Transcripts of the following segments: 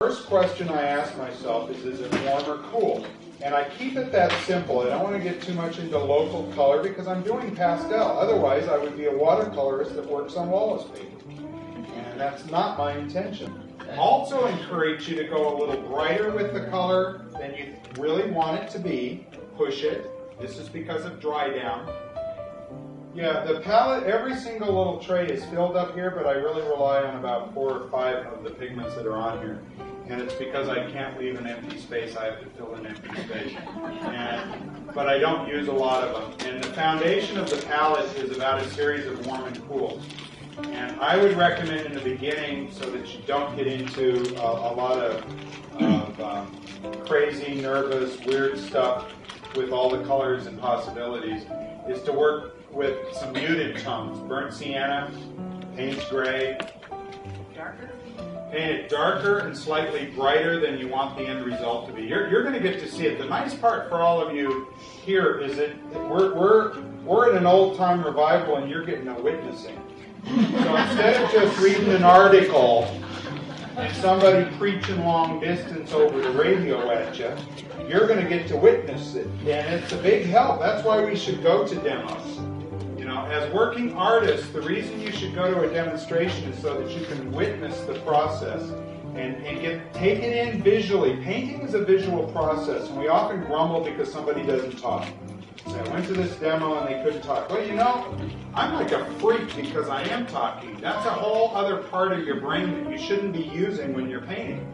First question I ask myself is it warm or cool? And I keep it that simple. I don't want to get too much into local color because I'm doing pastel. Otherwise, I would be a watercolorist that works on Wallace paper. And that's not my intention. Also encourage you to go a little brighter with the color than you really want it to be. Push it. This is because of dry down. Yeah, the palette, every single little tray is filled up here, but I really rely on about 4 or 5 of the pigments that are on here. And it's because I can't leave an empty space, I have to fill an empty space. But I don't use a lot of them. And the foundation of the palette is about a series of warm and cools. And I would recommend in the beginning, so that you don't get into a lot of crazy, nervous, weird stuff with all the colors and possibilities, is to work with some muted tones. Burnt sienna, Payne's gray. Darker? Paint it darker and slightly brighter than you want the end result to be. You're going to get to see it. The nice part for all of you here is that we're in an old-time revival and you're getting a witnessing. So instead of just reading an article and somebody preaching long distance over the radio at you, you're going to get to witness it. And it's a big help. That's why we should go to demos. As working artists, the reason you should go to a demonstration is so that you can witness the process and take it in visually. Painting is a visual process, and we often grumble because somebody doesn't talk. So I went to this demo and they couldn't talk. Well, I'm like a freak because I am talking. That's a whole other part of your brain that you shouldn't be using when you're painting.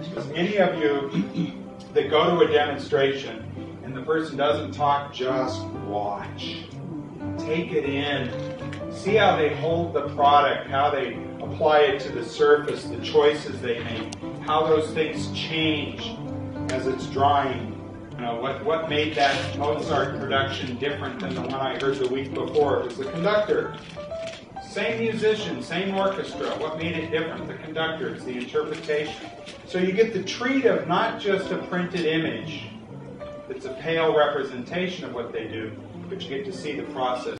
Because many of you that go to a demonstration and the person doesn't talk, just watch. Take it in. See how they hold the product, how they apply it to the surface, the choices they make, how those things change as it's drying. What made that Mozart production different than the one I heard the week before? It was the conductor. Same musician, same orchestra. What made it different? The conductor. It's the interpretation. So you get the treat of not just a printed image. It's a pale representation of what they do, but you get to see the process.